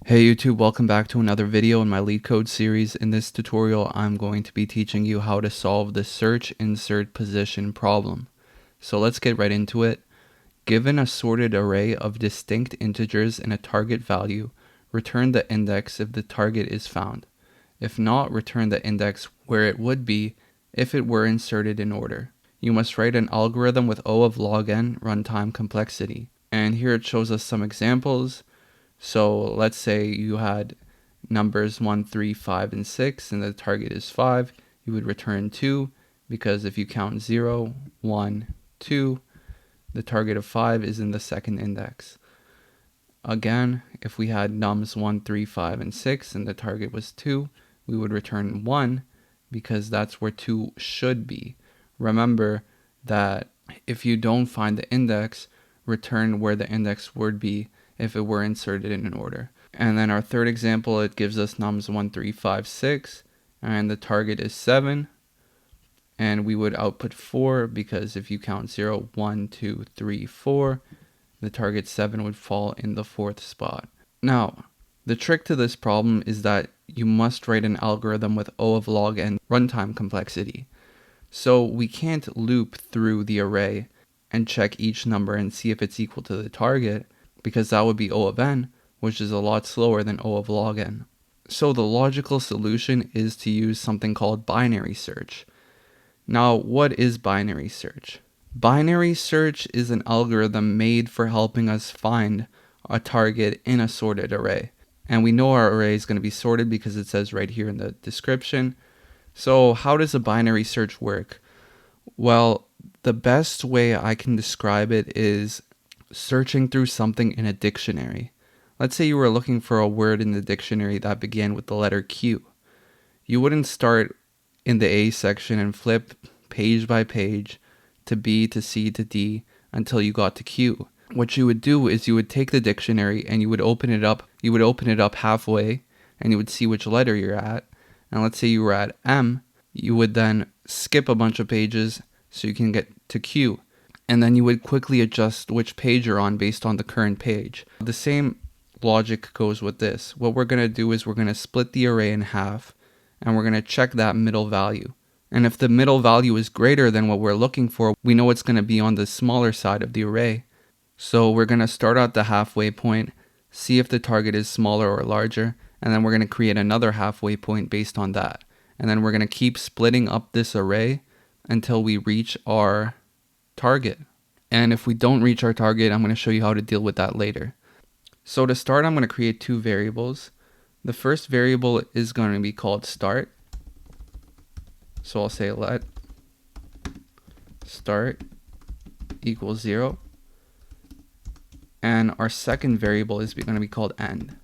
Hey YouTube, welcome back to another video in my LeetCode series. In this tutorial, I'm going to be teaching you how to solve the search insert position problem. So let's get right into it. Given a sorted array of distinct integers and a target value, return the index if the target is found. If not, return the index where it would be if it were inserted in order. You must write an algorithm with O of log n runtime complexity. And here it shows us some examples. So let's say you had numbers 1, 3, 5, and 6, and the target is 5. You would return 2, because if you count 0, 1, 2, the target of 5 is in the second index. Again, if we had nums 1, 3, 5, and 6, and the target was 2, we would return 1, because that's where 2 should be. Remember that if you don't find the index, return where the index would be if it were inserted in an order. And then our third example, it gives us nums 1, 3, 5, 6, and the target is 7. And we would output 4, because if you count 0, 1, 2, 3, 4, the target 7 would fall in the fourth spot. Now, the trick to this problem is that you must write an algorithm with O of log n runtime complexity. So we can't loop through the array and check each number and see if it's equal to the target, because that would be O of n, which is a lot slower than O of log n. So the logical solution is to use something called binary search. Now, what is binary search? Binary search is an algorithm made for helping us find a target in a sorted array. And we know our array is going to be sorted because it says right here in the description. So how does a binary search work? Well, the best way I can describe it is searching through something in a dictionary. Let's say you were looking for a word in the dictionary that began with the letter Q. You wouldn't start in the A section and flip page by page to B to C to D until you got to Q. What you would do is you would take the dictionary and you would open it up. You would open it up halfway and you would see which letter you're at. And let's say you were at M, you would then skip a bunch of pages so you can get to Q. And then you would quickly adjust which page you're on based on the current page. The same logic goes with this. What we're going to do is we're going to split the array in half, and we're going to check that middle value. And if the middle value is greater than what we're looking for, we know it's going to be on the smaller side of the array. So we're going to start at the halfway point, see if the target is smaller or larger, and then we're going to create another halfway point based on that. And then we're going to keep splitting up this array until we reach our target. And if we don't reach our target, I'm going to show you how to deal with that later. So to start, I'm going to create two variables. The first variable is going to be called start. So I'll say let start equals 0. And our second variable is going to be called end.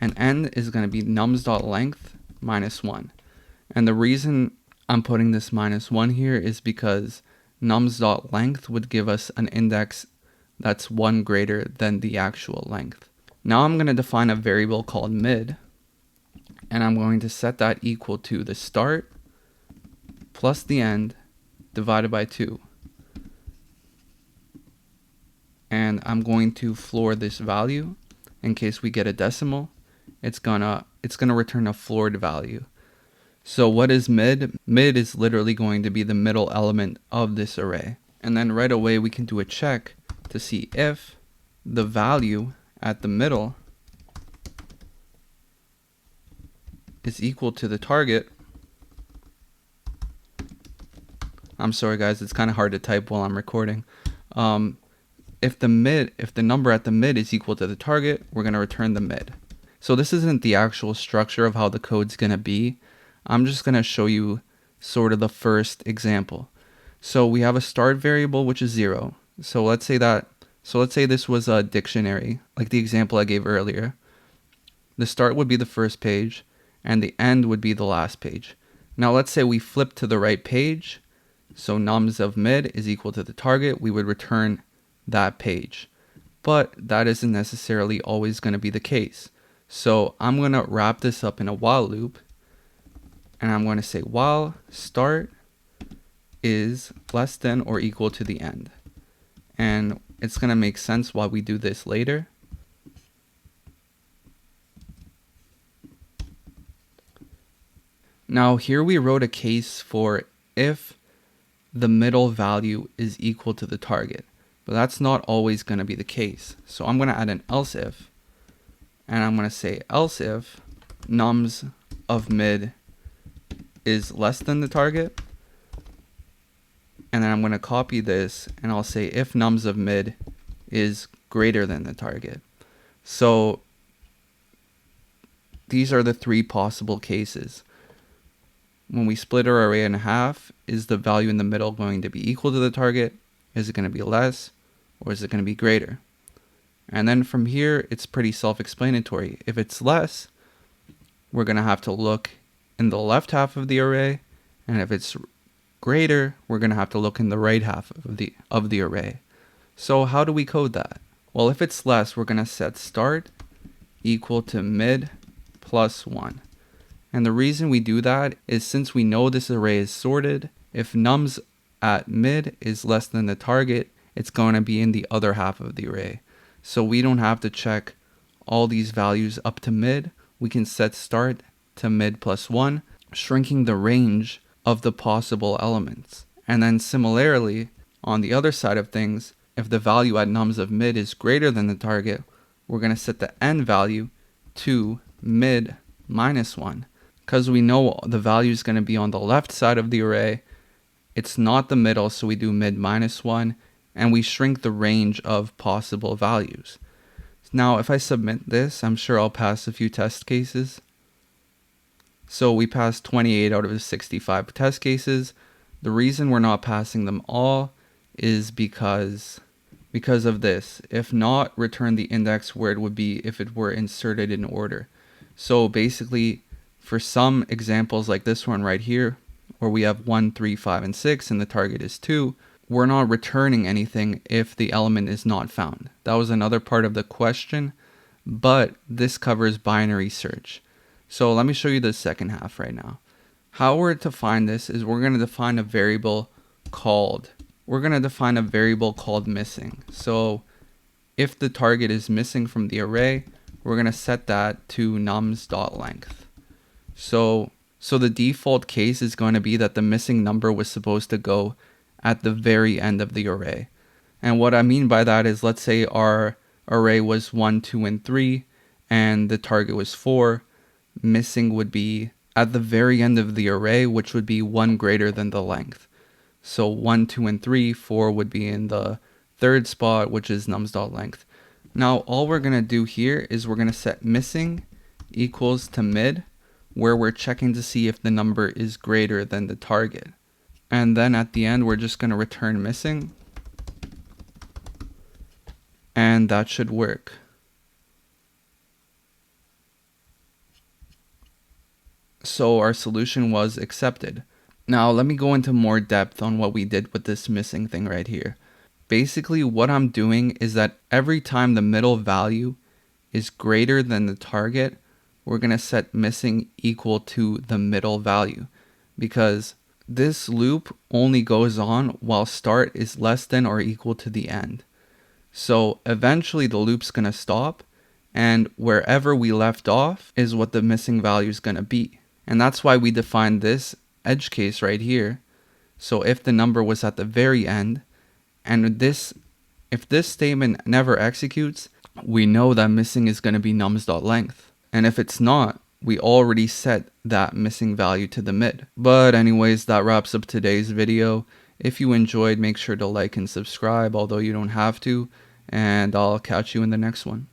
And end is going to be nums.length minus 1. And the reason I'm putting this minus 1 here is because nums.length would give us an index that's 1 greater than the actual length. Now I'm going to define a variable called mid, and I'm going to set that equal to the start plus the end divided by 2. And I'm going to floor this value in case we get a decimal. It's gonna return a floored value. So what is mid? Mid is literally going to be the middle element of this array. And then right away we can do a check to see if the value at the middle is equal to the target. I'm sorry guys, it's kind of hard to type while I'm recording. If the number at the mid is equal to the target, we're going to return the mid. So this isn't the actual structure of how the code's going to be. I'm just going to show you sort of the first example. So we have a start variable, which is 0. So let's say this was a dictionary, like the example I gave earlier. The start would be the first page, and the end would be the last page. Now let's say we flip to the right page. So nums of mid is equal to the target. We would return that page. But that isn't necessarily always going to be the case. So I'm going to wrap this up in a while loop. And I'm going to say while start is less than or equal to the end. And it's going to make sense why we do this later. Now here we wrote a case for if the middle value is equal to the target, but that's not always going to be the case. So I'm going to add an else if, and I'm going to say else if nums of mid is less than the target, and then I'm going to copy this and I'll say if nums of mid is greater than the target. So these are the three possible cases. When we split our array in half, is the value in the middle going to be equal to the target? Is it going to be less, or is it going to be greater? And then from here, it's pretty self-explanatory. If it's less, we're going to have to look in the left half of the array, and if it's greater, we're going to have to look in the right half of the array. So how do we code that? Well, if it's less, we're going to set start equal to mid plus 1. And the reason we do that is since we know this array is sorted, if nums at mid is less than the target, it's going to be in the other half of the array. So we don't have to check all these values up to mid. We can set start to mid plus 1, shrinking the range of the possible elements. And then similarly, on the other side of things, if the value at nums of mid is greater than the target, we're going to set the end value to mid minus 1. Because we know the value is going to be on the left side of the array, it's not the middle, so we do mid minus 1, and we shrink the range of possible values. Now, if I submit this, I'm sure I'll pass a few test cases. So we passed 28 out of the 65 test cases. The reason we're not passing them all is because of this. If not, return the index where it would be if it were inserted in order. So basically, for some examples like this one right here, where we have 1, 3, 5, and 6, and the target is 2, we're not returning anything if the element is not found. That was another part of the question, but this covers binary search. So let me show you the second half right now. How we're to find this is we're going to define a variable called missing. So if the target is missing from the array, we're going to set that to nums.length. So the default case is going to be that the missing number was supposed to go at the very end of the array. And what I mean by that is, let's say our array was 1, 2, and 3, and the target was 4. Missing would be at the very end of the array, which would be 1 greater than the length. So 1, 2, and 3, 4 would be in the third spot, which is nums.length. Now, all we're going to do here is we're going to set missing equals to mid, where we're checking to see if the number is greater than the target. And then at the end, we're just going to return missing. And that should work. So our solution was accepted. Now let me go into more depth on what we did with this missing thing right here. Basically, what I'm doing is that every time the middle value is greater than the target, we're going to set missing equal to the middle value, because this loop only goes on while start is less than or equal to the end. So eventually the loop's going to stop, and wherever we left off is what the missing value is going to be. And that's why we defined this edge case right here. So if the number was at the very end, and if this statement never executes, we know that missing is going to be nums.length. And if it's not, we already set that missing value to the mid. But anyways, that wraps up today's video. If you enjoyed, make sure to like and subscribe, although you don't have to, and I'll catch you in the next one.